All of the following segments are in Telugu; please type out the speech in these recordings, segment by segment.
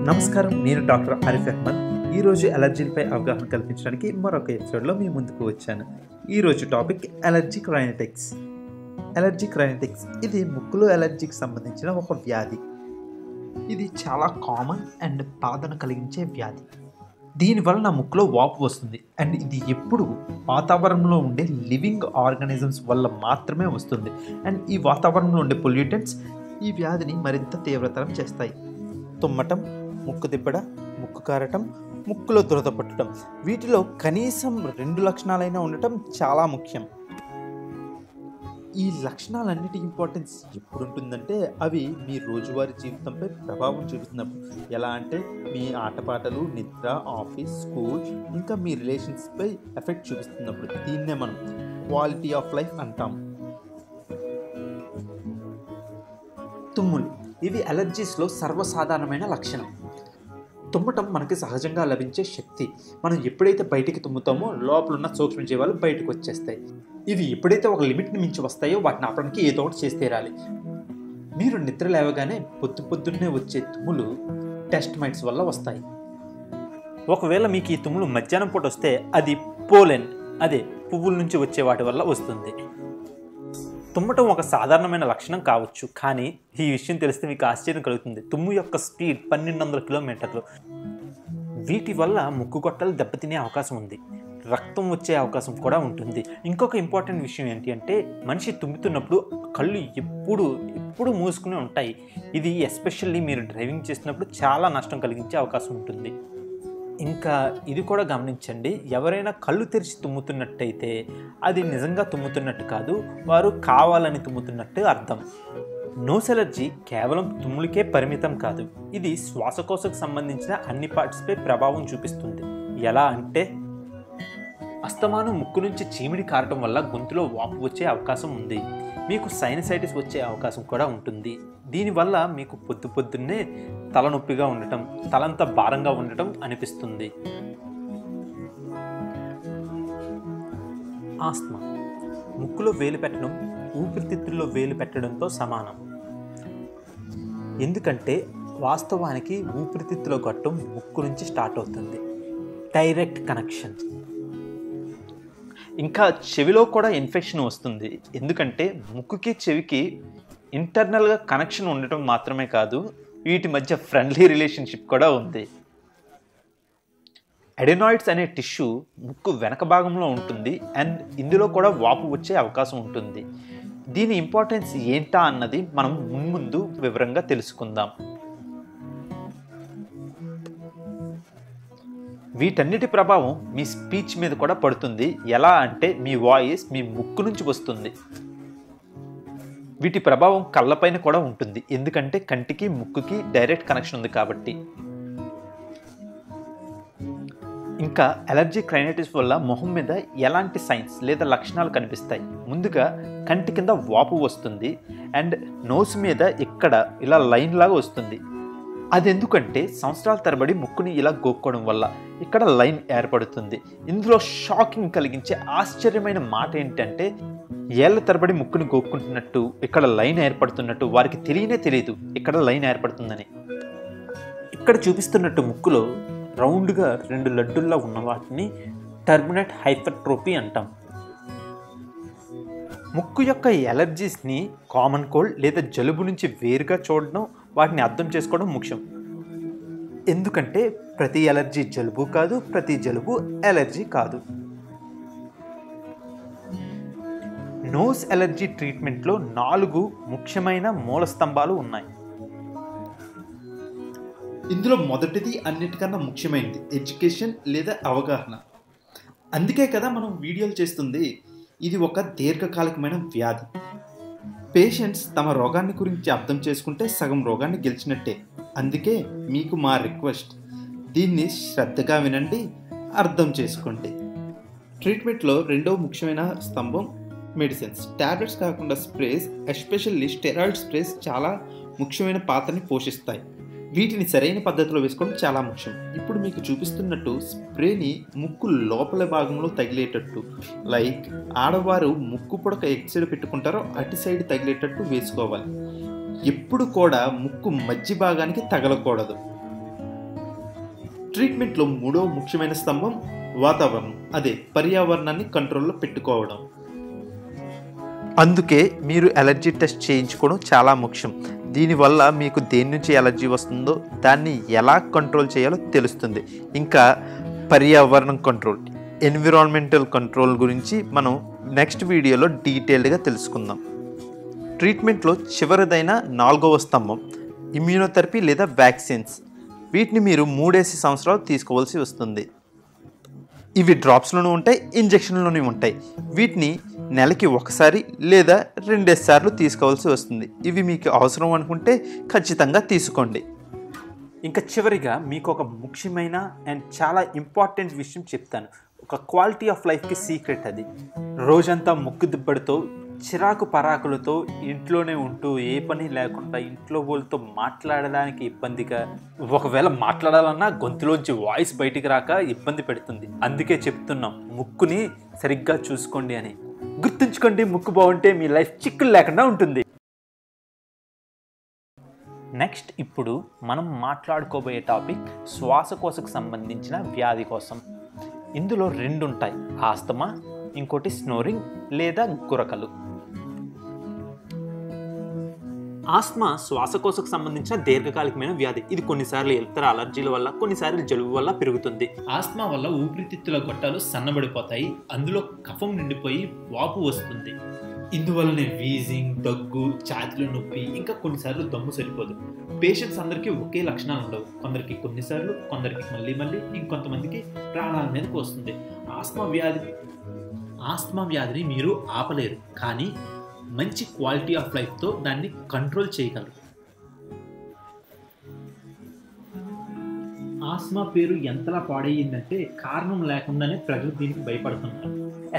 నమస్కారం, నేను డాక్టర్ ఆరిఫ్ అహ్మద్. ఈరోజు అలర్జీలపై అవగాహన కల్పించడానికి మరొక ఎపిసోడ్లో మీ ముందుకు వచ్చాను. ఈరోజు topic allergic rhinitis. Allergic rhinitis ఇది ముక్కులో అలర్జీకి సంబంధించిన ఒక వ్యాధి. ఇది చాలా కామన్ అండ్ బాధను కలిగించే వ్యాధి. దీనివల్ల నా ముక్కులో వాపు వస్తుంది అండ్ ఇది ఎప్పుడు వాతావరణంలో ఉండే లివింగ్ ఆర్గానిజమ్స్ వల్ల మాత్రమే వస్తుంది. అండ్ ఈ వాతావరణంలో ఉండే పొల్యూటెంట్స్ ఈ వ్యాధిని మరింత తీవ్రతరం చేస్తాయి. తుమ్మటం, ముక్కు తిప్పడం, ముక్కు కారటం, ముక్కులో దురద పట్టడం, వీటిలో కనీసం 2 లక్షణాలైనా ఉండటం చాలా ముఖ్యం. ఈ లక్షణాలన్నిటి ఇంపార్టెన్స్ ఎప్పుడు ఉంటుందంటే అవి మీ రోజువారీ జీవితంపై ప్రభావం చూపిస్తున్నప్పుడు. ఎలా అంటే మీ ఆటపాటలు, నిద్ర, ఆఫీస్, స్కూల్, ఇంకా మీ రిలేషన్స్పై ఎఫెక్ట్ చూపిస్తున్నప్పుడు. దీన్నే మనం క్వాలిటీ ఆఫ్ లైఫ్ అంటాం. తుమ్ములు ఇవి అలర్జీస్లో సర్వసాధారణమైన లక్షణం. తుమ్మటం మనకి సహజంగా లభించే శక్తి. మనం ఎప్పుడైతే బయటికి తుమ్ముతామో లోపలున్న సూక్ష్మజీవాలు బయటకు వచ్చేస్తాయి. ఇవి ఎప్పుడైతే ఒక లిమిట్ని మించి వస్తాయో వాటిని ఆపడానికి ఏదో ఒకటి చేసి తీరాలి. మీరు నిద్ర లేవగానే పొద్దున్నే వచ్చే తుమ్ములు డస్ట్ మైట్స్ వల్ల వస్తాయి. ఒకవేళ మీకు ఈ తుమ్ములు మధ్యాహ్నం పూట వస్తే అది పోలెన్, అదే పువ్వుల నుంచి వచ్చే వాటి వల్ల వస్తుంది. తుమ్మటం ఒక సాధారణమైన లక్షణం కావచ్చు, కానీ ఈ విషయం తెలిస్తే మీకు ఆశ్చర్యం కలుగుతుంది. తుమ్ము యొక్క స్పీడ్ 1200 కిలోమీటర్లు. వీటి వల్ల ముక్కు గొట్టాలు దెబ్బతినే అవకాశం ఉంది, రక్తం వచ్చే అవకాశం కూడా ఉంటుంది. ఇంకొక ఇంపార్టెంట్ విషయం ఏంటి అంటే మనిషి తుమ్ముతున్నప్పుడు కళ్ళు ఎప్పుడు మూసుకునే ఉంటాయి. ఇది ఎస్పెషల్లీ మీరు డ్రైవింగ్ చేస్తున్నప్పుడు చాలా నష్టం కలిగించే అవకాశం ఉంటుంది. ఇంకా ఇది కూడా గమనించండి, ఎవరైనా కళ్ళు తెరిచి తుమ్ముతున్నట్టయితే అది నిజంగా తుమ్ముతున్నట్టు కాదు, వారు కావాలని తుమ్ముతున్నట్టు అర్థం. నోస్ ఎలర్జీ కేవలం తుమ్ములకే పరిమితం కాదు, ఇది శ్వాసకోశకు సంబంధించిన అన్ని పార్ట్స్పై ప్రభావం చూపిస్తుంది. ఎలా అంటే అస్తమానం ముక్కు నుంచి చీమిడి కారటం వల్ల గొంతులో వాపు వచ్చే అవకాశం ఉంది. మీకు సైనసైటిస్ వచ్చే అవకాశం కూడా ఉంటుంది. దీనివల్ల మీకు పొద్దున్నే తలనొప్పిగా ఉండటం, తలంతా భారంగా ఉండటం అనిపిస్తుంది. ఆస్మా ముక్కులో వేలు పెట్టడం ఊపిరితిత్తుల్లో వేలు పెట్టడంతో సమానం. ఎందుకంటే వాస్తవానికి ఊపిరితిత్తులో గొట్టం ముక్కు నుంచి స్టార్ట్ అవుతుంది, డైరెక్ట్ కనెక్షన్. ఇంకా చెవిలో కూడా ఇన్ఫెక్షన్ వస్తుంది, ఎందుకంటే ముక్కుకి చెవికి ఇంటర్నల్గా కనెక్షన్ ఉండటం మాత్రమే కాదు, వీటి మధ్య ఫ్రెండ్లీ రిలేషన్షిప్ కూడా ఉంది. అడెనాయిడ్స్ అనే టిష్యూ ముక్కు వెనక భాగంలో ఉంటుంది అండ్ ఇందులో కూడా వాపు వచ్చే అవకాశం ఉంటుంది. దీని ఇంపార్టెన్స్ ఏంటా అన్నది మనం ముందు వివరంగా తెలుసుకుందాం. వీటన్నిటి ప్రభావం మీ స్పీచ్ మీద కూడా పడుతుంది. ఎలా అంటే మీ వాయిస్ మీ ముక్కు నుంచి వస్తుంది. వీటి ప్రభావం కళ్ళపైన కూడా ఉంటుంది, ఎందుకంటే కంటికి ముక్కుకి డైరెక్ట్ కనెక్షన్ ఉంది కాబట్టి. ఇంకా అలర్జిక్ రైనైటిస్ వల్ల మొహం మీద ఎలాంటి సైన్స్ లేదా లక్షణాలు కనిపిస్తాయి? ముందుగా కంటి కింద వాపు వస్తుంది అండ్ నోస్ మీద ఇక్కడ ఇలా లైన్ లాగా వస్తుంది. అది ఎందుకంటే సంవత్సరాల తరబడి ముక్కుని ఇలా గోక్కోవడం వల్ల ఇక్కడ లైన్ ఏర్పడుతుంది. ఇందులో షాకింగ్ కలిగించే ఆశ్చర్యమైన మాట ఏంటంటే ఏళ్ల తరబడి ముక్కుని గోక్కుంటున్నట్టు ఇక్కడ లైన్ ఏర్పడుతున్నట్టు వారికి తెలియదు ఇక్కడ లైన్ ఏర్పడుతుందని. ఇక్కడ చూపిస్తున్నట్టు ముక్కులో రౌండ్గా 2 లడ్డుల్లా ఉన్న వాటిని టర్బినెట్ హైపర్ట్రోపీ అంటాం. ముక్కు యొక్క ఎలర్జీస్ని కామన్ కోల్డ్ లేదా జలుబు నుంచి వేరుగా చూడడం, వాటిని అర్థం చేసుకోవడం ముఖ్యం. ఎందుకంటే ప్రతి ఎలర్జీ జలుబు కాదు, ప్రతి జలుబు ఎలర్జీ కాదు. నోస్ ఎలర్జీ ట్రీట్మెంట్లో 4 ముఖ్యమైన మూల స్తంభాలు ఉన్నాయి. ఇందులో మొదటిది అన్నిటికన్నా ముఖ్యమైనది ఎడ్యుకేషన్ లేదా అవగాహన. అందుకే కదా మనం వీడియోలు చేస్తుంది. ఇది ఒక దీర్ఘకాలికమైన వ్యాధి. పేషెంట్స్ తమ రోగాన్ని గురించి అర్థం చేసుకుంటే సగం రోగాన్ని గెలిచినట్టే. అందుకే మీకు మా రిక్వెస్ట్, దీన్ని శ్రద్ధగా వినండి, అర్థం చేసుకోండి. ట్రీట్మెంట్లో రెండవ ముఖ్యమైన స్తంభం మెడిసిన్స్. టాబ్లెట్స్ కాకుండా స్ప్రేస్, ఎస్పెషల్లీ స్టెరాయిడ్ స్ప్రేస్ చాలా ముఖ్యమైన పాత్రని పోషిస్తాయి. వీటిని సరైన పద్ధతిలో వేసుకోవడం చాలా ముఖ్యం. ఇప్పుడు మీకు చూపిస్తున్నట్టు స్ప్రేని ముక్కు లోపల భాగంలో తగిలేటట్టు, లైక్ ఆడవారు ముక్కు పొడక ఎటు సైడ్ పెట్టుకుంటారో అటు సైడ్ తగిలేటట్టు వేసుకోవాలి. ఎప్పుడు కూడా ముక్కు మధ్య భాగానికి తగలకూడదు. ట్రీట్మెంట్లో మూడవ ముఖ్యమైన స్తంభం వాతావరణం, అదే పర్యావరణాన్ని కంట్రోల్లో పెట్టుకోవడం. అందుకే మీరు ఎలర్జీ టెస్ట్ చేయించుకోవడం చాలా ముఖ్యం. దీనివల్ల మీకు దేని నుంచి ఎలర్జీ వస్తుందో దాన్ని ఎలా కంట్రోల్ చేయాలో తెలుస్తుంది. ఇంకా పర్యావరణం కంట్రోల్, ఎన్విరాన్మెంటల్ కంట్రోల్ గురించి మనం నెక్స్ట్ వీడియోలో డీటెయిల్డ్గా తెలుసుకుందాం. ట్రీట్మెంట్లో చివరిదైన 4వ స్తంభం ఇమ్యూనోథెరపీ లేదా వ్యాక్సిన్స్. వీటిని మీరు 3 సంవత్సరాలు తీసుకోవాల్సి వస్తుంది. ఇవి డ్రాప్స్లోనూ ఉంటాయి, ఇంజెక్షన్లోనూ ఉంటాయి. వీటిని నెలకి 1 లేదా 2 సార్లు తీసుకోవాల్సి వస్తుంది. ఇవి మీకు అవసరం అనుకుంటే ఖచ్చితంగా తీసుకోండి. ఇంకా చివరిగా మీకు ఒక ముఖ్యమైన అండ్ చాలా ఇంపార్టెంట్ విషయం చెప్తాను. ఒక క్వాలిటీ ఆఫ్ లైఫ్కి సీక్రెట్ అది. రోజంతా ముక్కు దిబ్బడితో, చిరాకు పరాకులతో ఇంట్లోనే ఉంటూ ఏ పని లేకుండా ఇంట్లో వాళ్ళతో మాట్లాడడానికి ఇబ్బందిగా, ఒకవేళ మాట్లాడాలన్నా గొంతులోంచి వాయిస్ బయటికి రాక ఇబ్బంది పెడుతుంది. అందుకే చెప్తున్నాం, ముక్కుని సరిగ్గా చూసుకోండి అని. గుర్తుంచుకోండి, ముక్కు బాగుంటే మీ లైఫ్ చిక్కులు లేకుండా ఉంటుంది. నెక్స్ట్ ఇప్పుడు మనం మాట్లాడుకోబోయే టాపిక్ శ్వాసకోశకు సంబంధించిన వ్యాధి కోసం. ఇందులో 2 ఉంటాయి, ఆస్తమా, ఇంకోటి స్నోరింగ్ లేదా గురకలు. ఆస్తమా శ్వాసకోశకు సంబంధించిన దీర్ఘకాలికమైన వ్యాధి. ఇది కొన్నిసార్లు ఇతర అలర్జీల వల్ల, కొన్నిసార్లు జలుబు వల్ల పెరుగుతుంది. ఆస్తమా వల్ల ఊపిరితిత్తుల గొట్టాలు సన్నబడిపోతాయి, అందులో కఫం నిండిపోయి వాపు వస్తుంది. ఇందువల్లనే వీజింగ్, దగ్గు, ఛాతీలో నొప్పి, ఇంకా కొన్నిసార్లు దమ్ము సరిపోదు. పేషెంట్స్ అందరికీ ఒకే లక్షణాలు ఉండవు. కొందరికి కొన్నిసార్లు, కొందరికి మళ్ళీ, ఇంకొంతమందికి ప్రాణాల మీదకి వస్తుంది. ఆస్తమా వ్యాధిని మీరు ఆపలేరు, కానీ మంచి క్వాలిటీ ఆఫ్ లైఫ్తో దాన్ని కంట్రోల్ చేయగలరు. ఆస్తమా పేరు ఎంతలా పాడయ్యిందంటే కారణం లేకుండానే ప్రజలు దీనికి భయపడుతున్నారు,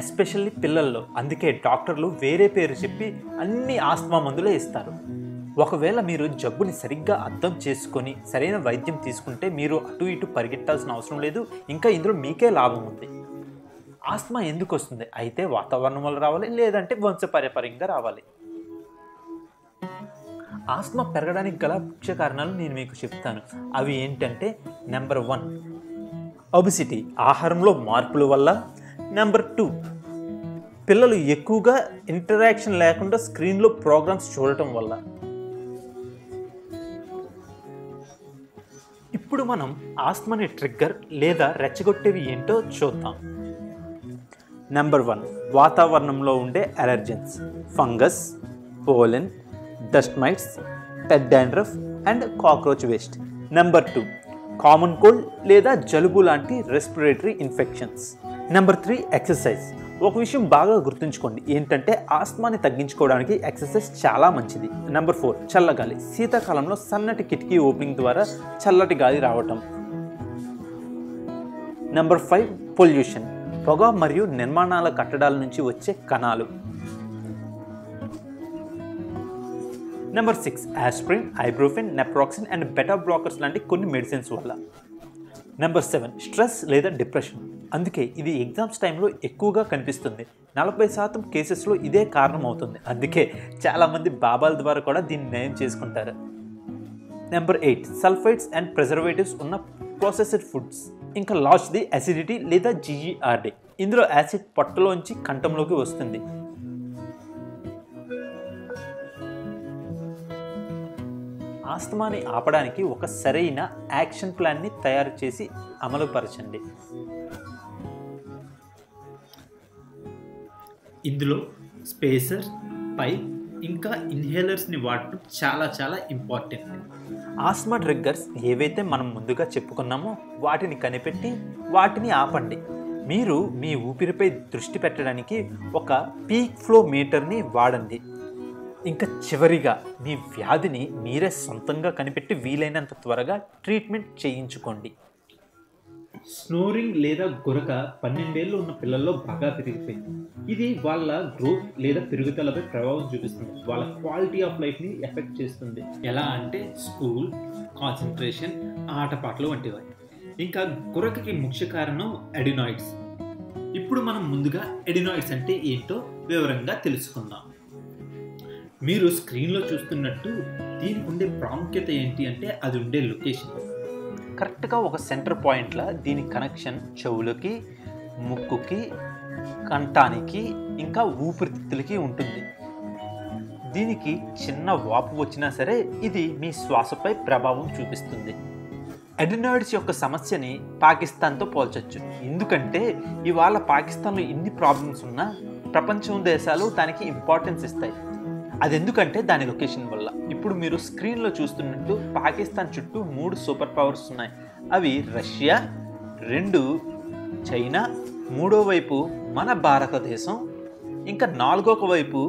ఎస్పెషల్లీ పిల్లల్లో. అందుకే డాక్టర్లు వేరే పేరు చెప్పి అన్ని ఆస్తమా మందులే ఇస్తారు. ఒకవేళ మీరు జబ్బుని సరిగ్గా అర్థం చేసుకొని సరైన వైద్యం తీసుకుంటే మీరు అటు ఇటు పరిగెట్టాల్సిన అవసరం లేదు. ఇంకా ఇందులో మీకే లాభం ఉంది. ఆస్తమా ఎందుకు వస్తుంది? అయితే వాతావరణం వల్ల రావాలి, లేదంటే వంశపారంపర్యంగా రావాలి. ఆస్తమా పెరగడానికి గల ముఖ్య కారణాలు నేను మీకు చెప్తాను. అవి ఏంటంటే, నెంబర్ 1 ఒబిసిటీ, ఆహారంలో మార్పుల వల్ల. నెంబర్ 2 పిల్లలు ఎక్కువగా ఇంటరాక్షన్ లేకుండా స్క్రీన్లో ప్రోగ్రామ్స్ చూడటం వల్ల. ఇప్పుడు మనం ఆస్తమాని ట్రిగ్గర్ లేదా రెచ్చగొట్టేవి ఏంటో చూద్దాం. నెంబర్ 1 వాతావరణంలో ఉండే allergens, fungus, pollen, dust mites, pet dandruff and cockroach waste. Number 2 common cold లేదా జలుబు లాంటి రెస్పిరేటరీ ఇన్ఫెక్షన్స్. Number 3 exercise. ఒక విషయం బాగా గుర్తుంచుకోండి, ఏంటంటే ఆస్తమాని తగ్గించుకోవడానికి ఎక్సర్సైజ్ చాలా మంచిది. నెంబర్ 4 చల్లగాలి. శీతాకాలంలో సన్నటి కిటికీ ఓపెనింగ్ ద్వారా చల్లటి గాలి రావటం. నెంబర్ 5 పొల్యూషన్, పొగ మరియు నిర్మాణాల కట్టడాల నుంచి వచ్చే కణాలు. Number 6 aspirin, ibuprofen, naproxen and beta blockers లాంటి కొన్ని మెడిసిన్స్ వల్ల. నెంబర్ 7 స్ట్రెస్ లేదా డిప్రెషన్. అందుకే ఇది ఎగ్జామ్స్ టైంలో ఎక్కువగా కనిపిస్తుంది. 40% కేసెస్లో ఇదే కారణం అవుతుంది. అందుకే చాలామంది బాబాల ద్వారా కూడా దీన్ని నయం చేసుకుంటారు. నెంబర్ 8 సల్ఫైడ్స్ అండ్ ప్రిజర్వేటివ్స్ ఉన్న ప్రాసెస్డ్ ఫుడ్స్. ఇంకా లాస్ట్ది అసిడిటీ లేదా GERD. ఇందులో యాసిడ్ పొట్టలోంచి కంఠంలోకి వస్తుంది. ఆస్తమాని ఆపడానికి ఒక సరైన యాక్షన్ ప్లాన్ని తయారు చేసి అమలుపరచండి. ఇందులో స్పేసర్, పైప్ ఇంకా ఇన్హేలర్స్ని వాడటం చాలా ఇంపార్టెంట్. ఆస్తమా ట్రిగ్గర్స్ ఏవైతే మనం ముందుగా చెప్పుకున్నామో వాటిని కనిపెట్టి వాటిని ఆపండి. మీరు మీ ఊపిరిపై దృష్టి పెట్టడానికి ఒక పీక్ ఫ్లో మీటర్ని వాడండి. ఇంకా చివరిగా మీ వ్యాధిని మీరే సొంతంగా కనిపెట్టి వీలైనంత త్వరగా ట్రీట్మెంట్ చేయించుకోండి. స్నోరింగ్ లేదా గురక 12 ఏళ్ళు ఉన్న పిల్లల్లో బాగా పెరిగిపోయింది. ఇది వాళ్ళ గ్రోత్ లేదా పెరుగుదలపై ప్రభావం చూపిస్తుంది. వాళ్ళ క్వాలిటీ ఆఫ్ లైఫ్ని ఎఫెక్ట్ చేస్తుంది. ఎలా అంటే స్కూల్, కాన్సన్ట్రేషన్, ఆటపాటలు వంటివి. ఇంకా గురకకి ముఖ్య కారణం అడినాయిడ్స్. ఇప్పుడు మనం ముందుగా అడినాయిడ్స్ అంటే ఏంటో వివరంగా తెలుసుకుందాం. మీరు స్క్రీన్లో చూస్తున్నట్టు దీనికి ఉండే ప్రాముఖ్యత ఏంటి అంటే అది ఉండే లొకేషన్. కరెక్ట్గా ఒక సెంటర్ పాయింట్లో దీని కనెక్షన్ చెవులకి, ముక్కుకి, కంఠానికి ఇంకా ఊపిరితిత్తులకి ఉంటుంది. దీనికి చిన్న వాపు వచ్చినా సరే ఇది మీ శ్వాసపై ప్రభావం చూపిస్తుంది. అడినాయిడ్స్ యొక్క సమస్యని పాకిస్తాన్తో పోల్చొచ్చు. ఎందుకంటే ఇవాళ పాకిస్తాన్లో ఎన్ని ప్రాబ్లమ్స్ ఉన్నా ప్రపంచం దేశాలు దానికి ఇంపార్టెన్స్ ఇస్తాయి. అది ఎందుకంటే దాని లొకేషన్ వల్ల. ఇప్పుడు మీరు స్క్రీన్లో చూస్తున్నట్టు పాకిస్తాన్ చుట్టూ 3 సూపర్ పవర్స్ ఉన్నాయి. అవి రష్యా, 2 చైనా, 3వ వైపు మన భారతదేశం, ఇంకా 4వ వైపు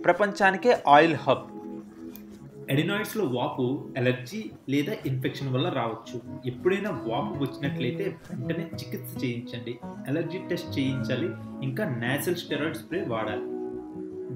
ప్రపంచానికే ఆయిల్ హబ్. అడినాయిడ్స్లో వాపు ఎలర్జీ లేదా ఇన్ఫెక్షన్ వల్ల రావచ్చు. ఎప్పుడైనా వాపు వచ్చినట్లయితే వెంటనే చికిత్స చేయించండి, ఎలర్జీ టెస్ట్ చేయించాలి, ఇంకా నేసల్ స్టెరాయిడ్ స్ప్రే వాడాలి.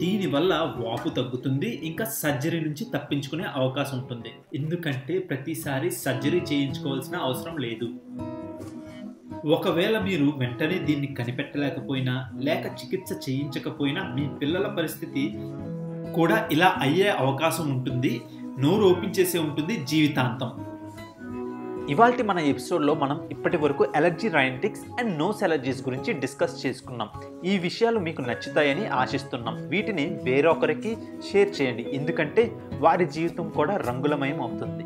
దీనివల్ల వాపు తగ్గుతుంది, ఇంకా సర్జరీ నుంచి తప్పించుకునే అవకాశం ఉంటుంది. ఎందుకంటే ప్రతిసారి సర్జరీ చేయించుకోవాల్సిన అవసరం లేదు. ఒకవేళ మీరు వెంటనే దీన్ని కనిపెట్టలేకపోయినా లేక చికిత్స చేయించకపోయినా మీ పిల్లల పరిస్థితి కూడా ఇలా అయ్యే అవకాశం ఉంటుంది. నోరు ఓపెన్ చేసే ఉంటుంది జీవితాంతం. ఇవాల్టి మన ఎపిసోడ్లో మనం ఇప్పటి వరకు ఎలర్జీ రైనటిక్స్ అండ్ నోస్ ఎలర్జీస్ గురించి డిస్కస్ చేసుకున్నాం. ఈ విషయాలు మీకు నచ్చుతాయని ఆశిస్తున్నాం. వీటిని వేరొకరికి షేర్ చేయండి, ఎందుకంటే వారి జీవితం కూడా రంగులమయం అవుతుంది.